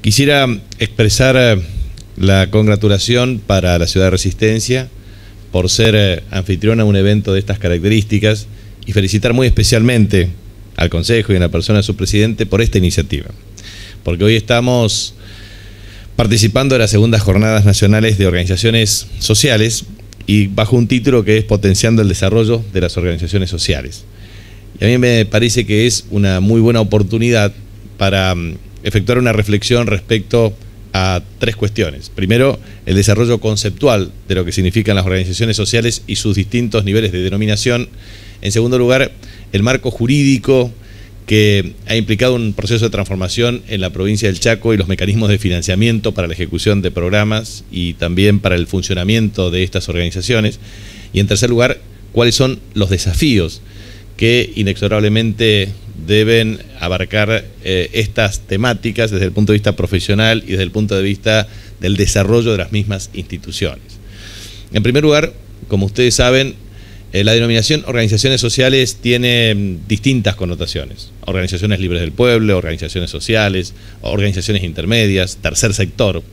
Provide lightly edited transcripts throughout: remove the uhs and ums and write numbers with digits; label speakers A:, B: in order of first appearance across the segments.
A: Quisiera expresar la congratulación para la ciudad de Resistencia por ser anfitriona de un evento de estas características y felicitar muy especialmente al Consejo y en la persona de su presidente por esta iniciativa. Porque hoy estamos participando de las segundas jornadas nacionales de organizaciones sociales y bajo un título que es Potenciando el desarrollo de las organizaciones sociales. Y a mí me parece que es una muy buena oportunidad para efectuar una reflexión respecto a tres cuestiones. Primero, el desarrollo conceptual de lo que significan las organizaciones sociales y sus distintos niveles de denominación. En segundo lugar, el marco jurídico que ha implicado un proceso de transformación en la provincia del Chaco y los mecanismos de financiamiento para la ejecución de programas y también para el funcionamiento de estas organizaciones. Y en tercer lugar, cuáles son los desafíos que inexorablemente deben abarcar estas temáticas desde el punto de vista profesional y desde el punto de vista del desarrollo de las mismas instituciones. En primer lugar, como ustedes saben, la denominación organizaciones sociales tiene distintas connotaciones. Organizaciones libres del pueblo, organizaciones sociales, organizaciones intermedias, tercer sector.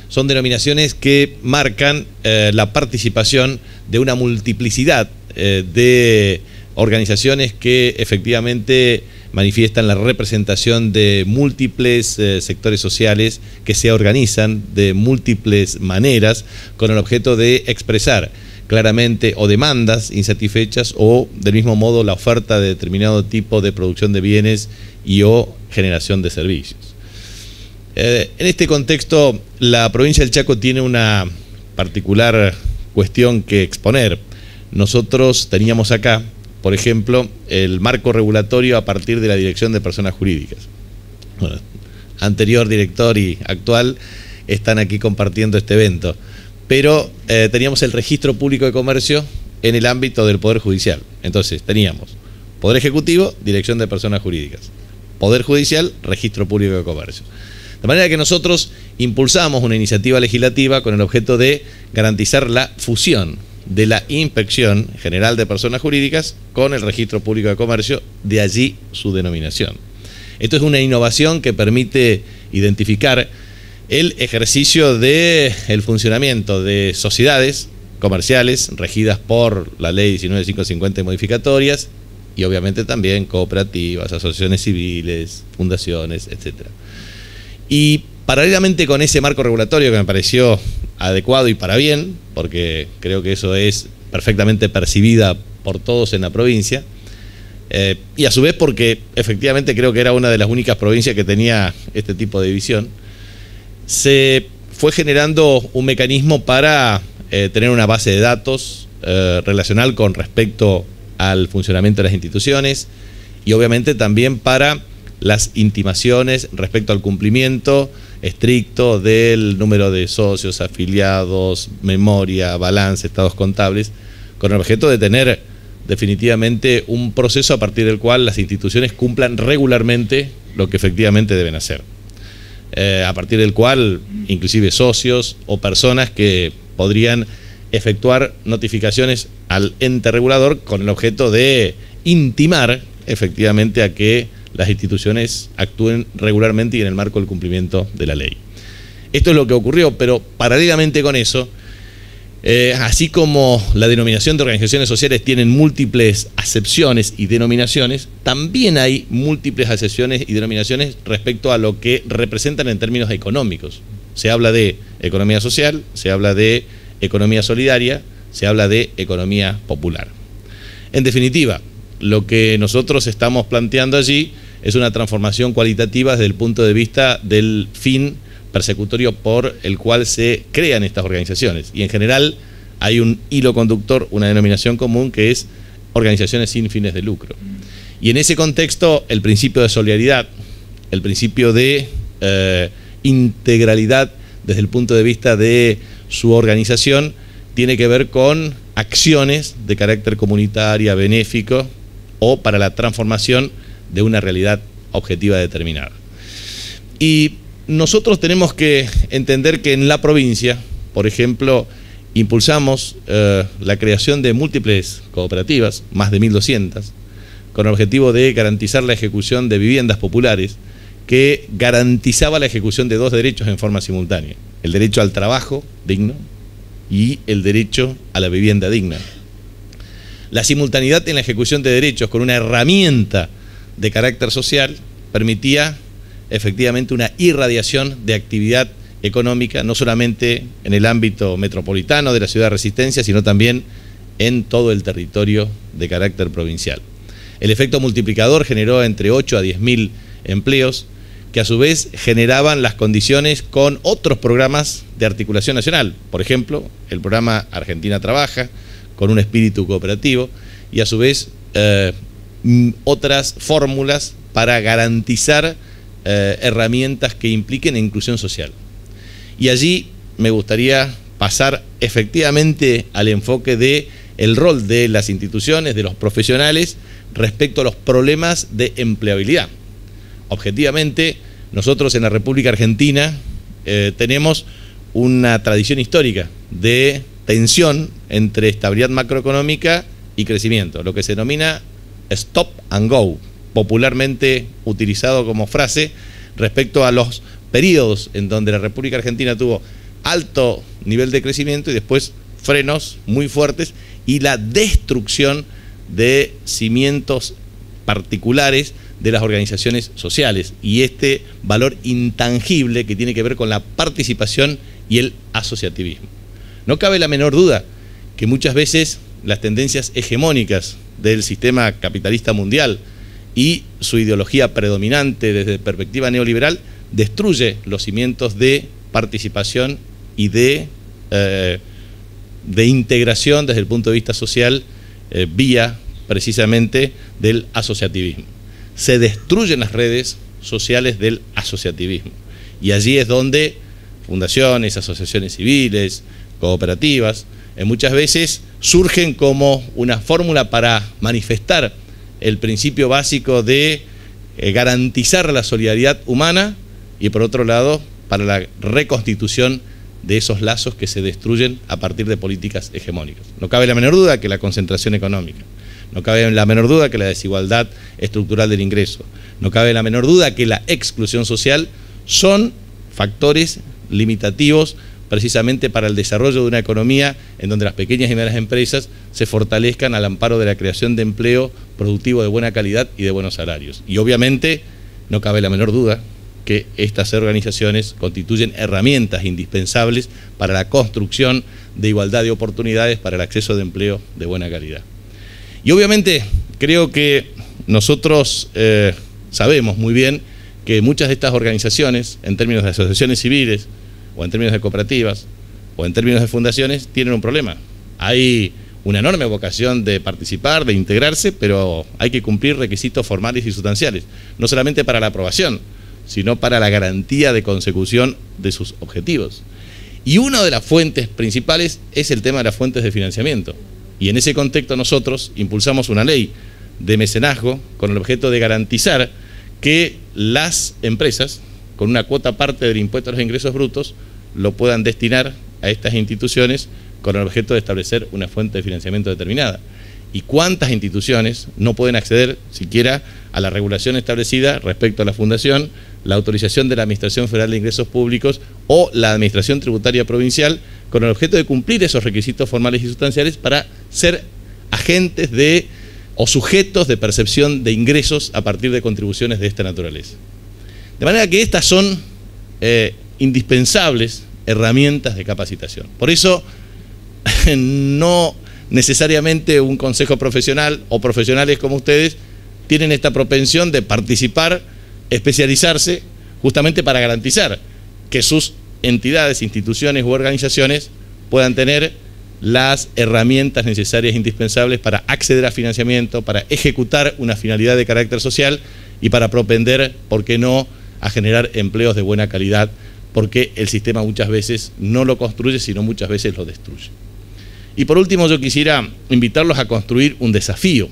A: Son denominaciones que marcan la participación de una multiplicidad de organizaciones que efectivamente manifiestan la representación de múltiples sectores sociales que se organizan de múltiples maneras con el objeto de expresar claramente o demandas insatisfechas o del mismo modo la oferta de determinado tipo de producción de bienes y o generación de servicios. En este contexto, la provincia del Chaco tiene una particular cuestión que exponer. Nosotros teníamos acá, por ejemplo, el marco regulatorio a partir de la Dirección de Personas Jurídicas. Bueno, anterior director y actual están aquí compartiendo este evento. Pero teníamos el Registro Público de Comercio en el ámbito del Poder Judicial. Entonces teníamos Poder Ejecutivo, Dirección de Personas Jurídicas, Poder Judicial, Registro Público de Comercio. De manera que nosotros impulsamos una iniciativa legislativa con el objeto de garantizar la fusión de la Inspección General de Personas Jurídicas con el Registro Público de Comercio, de allí su denominación. Esto es una innovación que permite identificar el ejercicio del funcionamiento de sociedades comerciales regidas por la Ley 19550 modificatorias y obviamente también cooperativas, asociaciones civiles, fundaciones, etc. Y paralelamente con ese marco regulatorio que me pareció adecuado y para bien, porque creo que eso es perfectamente percibida por todos en la provincia, y a su vez porque efectivamente creo que era una de las únicas provincias que tenía este tipo de división, se fue generando un mecanismo para tener una base de datos relacional con respecto al funcionamiento de las instituciones y obviamente también para las intimaciones respecto al cumplimiento estricto del número de socios, afiliados, memoria, balance, estados contables, con el objeto de tener definitivamente un proceso a partir del cual las instituciones cumplan regularmente lo que efectivamente deben hacer. A partir del cual inclusive socios o personas que podrían efectuar notificaciones al ente regulador con el objeto de intimar efectivamente a que las instituciones actúen regularmente y en el marco del cumplimiento de la ley. Esto es lo que ocurrió, pero paralelamente con eso, así como la denominación de organizaciones sociales tienen múltiples acepciones y denominaciones, también hay múltiples acepciones y denominaciones respecto a lo que representan en términos económicos. Se habla de economía social, se habla de economía solidaria, se habla de economía popular. En definitiva, lo que nosotros estamos planteando allí es una transformación cualitativa desde el punto de vista del fin persecutorio por el cual se crean estas organizaciones. Y en general hay un hilo conductor, una denominación común que es organizaciones sin fines de lucro. Y en ese contexto el principio de solidaridad, el principio de integralidad desde el punto de vista de su organización tiene que ver con acciones de carácter comunitaria, benéfico o para la transformación de una realidad objetiva determinada. Y nosotros tenemos que entender que en la provincia, por ejemplo, impulsamos la creación de múltiples cooperativas, más de 1.200, con el objetivo de garantizar la ejecución de viviendas populares que garantizaba la ejecución de dos derechos en forma simultánea: el derecho al trabajo digno y el derecho a la vivienda digna. La simultaneidad en la ejecución de derechos con una herramienta de carácter social permitía efectivamente una irradiación de actividad económica, no solamente en el ámbito metropolitano de la ciudad de Resistencia, sino también en todo el territorio de carácter provincial. El efecto multiplicador generó entre 8 a 10.000 empleos, que a su vez generaban las condiciones con otros programas de articulación nacional. Por ejemplo, el programa Argentina Trabaja, con un espíritu cooperativo, y a su vez otras fórmulas para garantizar herramientas que impliquen inclusión social. Y allí me gustaría pasar efectivamente al enfoque de el rol de las instituciones, de los profesionales, respecto a los problemas de empleabilidad. Objetivamente, nosotros en la República Argentina tenemos una tradición histórica de tensión entre estabilidad macroeconómica y crecimiento, lo que se denomina stop and go, popularmente utilizado como frase respecto a los periodos en donde la República Argentina tuvo alto nivel de crecimiento y después frenos muy fuertes y la destrucción de cimientos particulares de las organizaciones sociales y este valor intangible que tiene que ver con la participación y el asociativismo. No cabe la menor duda que muchas veces las tendencias hegemónicas del sistema capitalista mundial y su ideología predominante desde perspectiva neoliberal destruye los cimientos de participación y de integración desde el punto de vista social vía precisamente del asociativismo. Se destruyen las redes sociales del asociativismo y allí es donde fundaciones, asociaciones civiles, cooperativas, muchas veces surgen como una fórmula para manifestar el principio básico de garantizar la solidaridad humana y por otro lado para la reconstitución de esos lazos que se destruyen a partir de políticas hegemónicas. No cabe la menor duda que la concentración económica, no cabe la menor duda que la desigualdad estructural del ingreso, no cabe la menor duda que la exclusión social son factores limitativos precisamente para el desarrollo de una economía en donde las pequeñas y medianas empresas se fortalezcan al amparo de la creación de empleo productivo de buena calidad y de buenos salarios. Y obviamente no cabe la menor duda que estas organizaciones constituyen herramientas indispensables para la construcción de igualdad de oportunidades para el acceso de empleo de buena calidad. Y obviamente creo que nosotros sabemos muy bien que muchas de estas organizaciones, en términos de asociaciones civiles, o en términos de cooperativas, o en términos de fundaciones, tienen un problema. Hay una enorme vocación de participar, de integrarse, pero hay que cumplir requisitos formales y sustanciales, no solamente para la aprobación, sino para la garantía de consecución de sus objetivos. Y una de las fuentes principales es el tema de las fuentes de financiamiento. Y en ese contexto nosotros impulsamos una ley de mecenazgo con el objeto de garantizar que las empresas, con una cuota parte del impuesto a los ingresos brutos, lo puedan destinar a estas instituciones con el objeto de establecer una fuente de financiamiento determinada. ¿Y cuántas instituciones no pueden acceder siquiera a la regulación establecida respecto a la fundación, la autorización de la Administración Federal de Ingresos Públicos o la Administración Tributaria Provincial con el objeto de cumplir esos requisitos formales y sustanciales para ser agentes de o sujetos de percepción de ingresos a partir de contribuciones de esta naturaleza? De manera que estas son indispensables herramientas de capacitación. Por eso, no necesariamente un consejo profesional o profesionales como ustedes tienen esta propensión de participar, especializarse, justamente para garantizar que sus entidades, instituciones u organizaciones puedan tener las herramientas necesarias e indispensables para acceder a financiamiento, para ejecutar una finalidad de carácter social y para propender, ¿por qué no?, a generar empleos de buena calidad, porque el sistema muchas veces no lo construye, sino muchas veces lo destruye. Y por último, yo quisiera invitarlos a construir un desafío.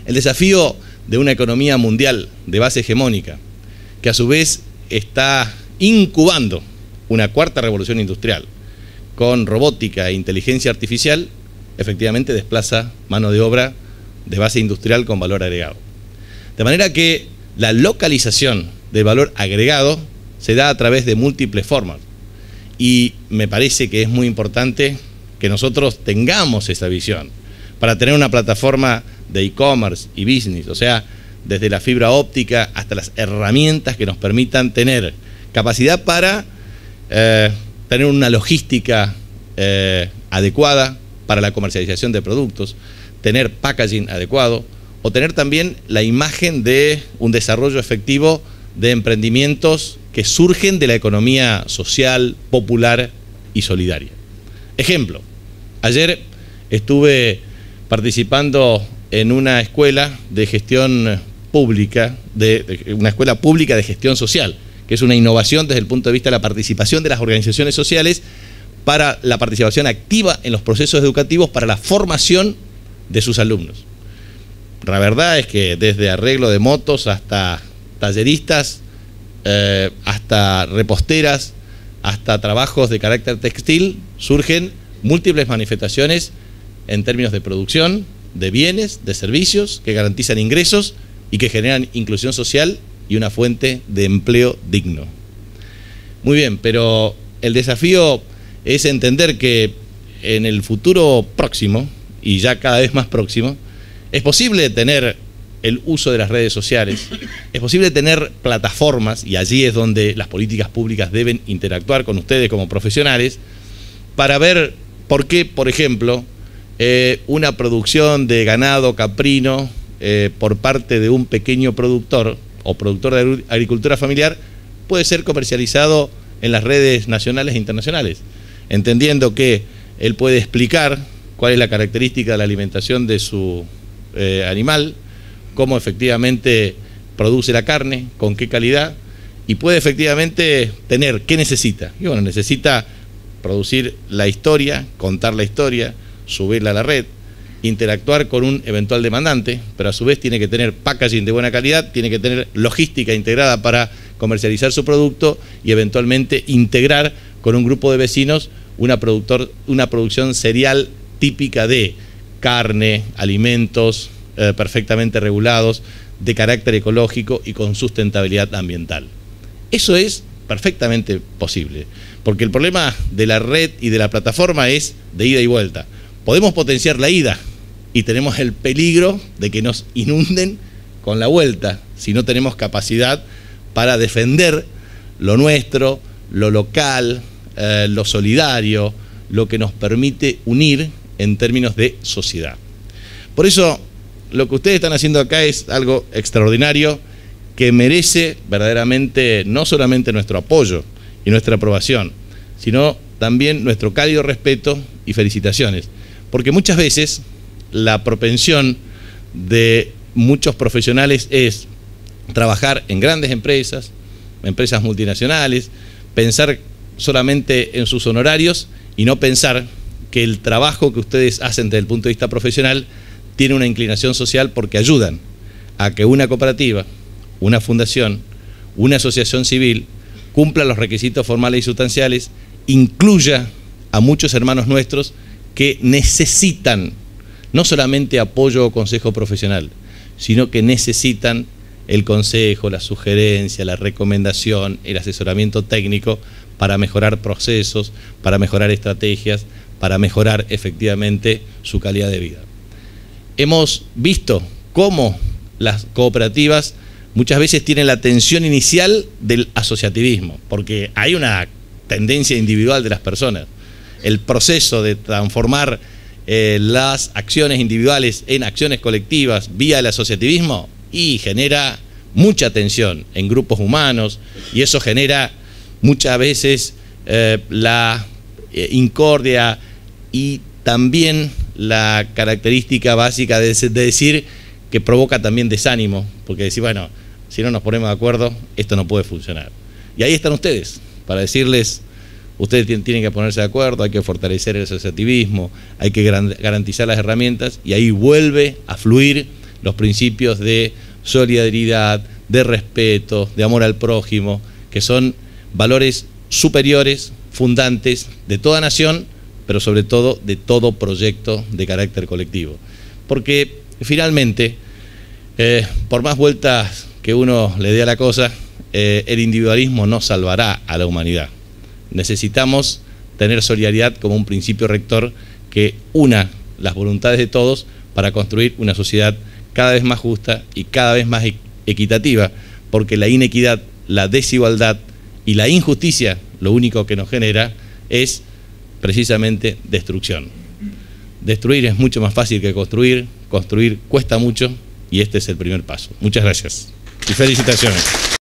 A: El desafío de una economía mundial de base hegemónica, que a su vez está incubando una cuarta revolución industrial, con robótica e inteligencia artificial, efectivamente desplaza mano de obra de base industrial con valor agregado. De manera que la localización del valor agregado se da a través de múltiples formas. Y me parece que es muy importante que nosotros tengamos esa visión para tener una plataforma de e-commerce y business, o sea, desde la fibra óptica hasta las herramientas que nos permitan tener capacidad para tener una logística adecuada para la comercialización de productos, tener packaging adecuado o tener también la imagen de un desarrollo efectivo de emprendimientos que surgen de la economía social, popular y solidaria. Ejemplo, ayer estuve participando en una escuela de gestión pública, una escuela pública de gestión social, que es una innovación desde el punto de vista de la participación de las organizaciones sociales para la participación activa en los procesos educativos para la formación de sus alumnos. La verdad es que desde arreglo de motos hasta talleristas, hasta reposteras, hasta trabajos de carácter textil, surgen múltiples manifestaciones en términos de producción, de bienes, de servicios que garantizan ingresos y que generan inclusión social y una fuente de empleo digno. Muy bien, pero el desafío es entender que en el futuro próximo, y ya cada vez más próximo, es posible tener el uso de las redes sociales, es posible tener plataformas, y allí es donde las políticas públicas deben interactuar con ustedes como profesionales, para ver por qué, por ejemplo, una producción de ganado caprino por parte de un pequeño productor o productor de agricultura familiar puede ser comercializado en las redes nacionales e internacionales, entendiendo que él puede explicar cuál es la característica de la alimentación de su animal, cómo efectivamente produce la carne, con qué calidad, y puede efectivamente tener qué necesita. Y bueno, necesita producir la historia, contar la historia, subirla a la red, interactuar con un eventual demandante, pero a su vez tiene que tener packaging de buena calidad, tiene que tener logística integrada para comercializar su producto y eventualmente integrar con un grupo de vecinos una producción cereal típica de carne, alimentos perfectamente regulados, de carácter ecológico y con sustentabilidad ambiental. Eso es perfectamente posible, porque el problema de la red y de la plataforma es de ida y vuelta. Podemos potenciar la ida y tenemos el peligro de que nos inunden con la vuelta si no tenemos capacidad para defender lo nuestro, lo local, lo solidario, lo que nos permite unir en términos de sociedad. Por eso, lo que ustedes están haciendo acá es algo extraordinario que merece verdaderamente no solamente nuestro apoyo y nuestra aprobación, sino también nuestro cálido respeto y felicitaciones. Porque muchas veces la propensión de muchos profesionales es trabajar en grandes empresas, empresas multinacionales, pensar solamente en sus honorarios y no pensar que el trabajo que ustedes hacen desde el punto de vista profesional tiene una inclinación social porque ayudan a que una cooperativa, una fundación, una asociación civil cumpla los requisitos formales y sustanciales, incluya a muchos hermanos nuestros que necesitan no solamente apoyo o consejo profesional, sino que necesitan el consejo, la sugerencia, la recomendación, el asesoramiento técnico para mejorar procesos, para mejorar estrategias, para mejorar efectivamente su calidad de vida. Hemos visto cómo las cooperativas muchas veces tienen la tensión inicial del asociativismo, porque hay una tendencia individual de las personas. El proceso de transformar las acciones individuales en acciones colectivas vía el asociativismo y genera mucha tensión en grupos humanos y eso genera muchas veces la incordia y también la característica básica de decir que provoca también desánimo, porque decir, bueno, si no nos ponemos de acuerdo, esto no puede funcionar. Y ahí están ustedes, para decirles, ustedes tienen que ponerse de acuerdo, hay que fortalecer el asociativismo, hay que garantizar las herramientas y ahí vuelve a fluir los principios de solidaridad, de respeto, de amor al prójimo, que son valores superiores, fundantes de toda nación, pero sobre todo de todo proyecto de carácter colectivo. Porque finalmente, por más vueltas que uno le dé a la cosa, el individualismo no salvará a la humanidad. Necesitamos tener solidaridad como un principio rector que una las voluntades de todos para construir una sociedad cada vez más justa y cada vez más equitativa, porque la inequidad, la desigualdad y la injusticia lo único que nos genera es precisamente destrucción. Destruir es mucho más fácil que construir, construir cuesta mucho y este es el primer paso. Muchas gracias y felicitaciones.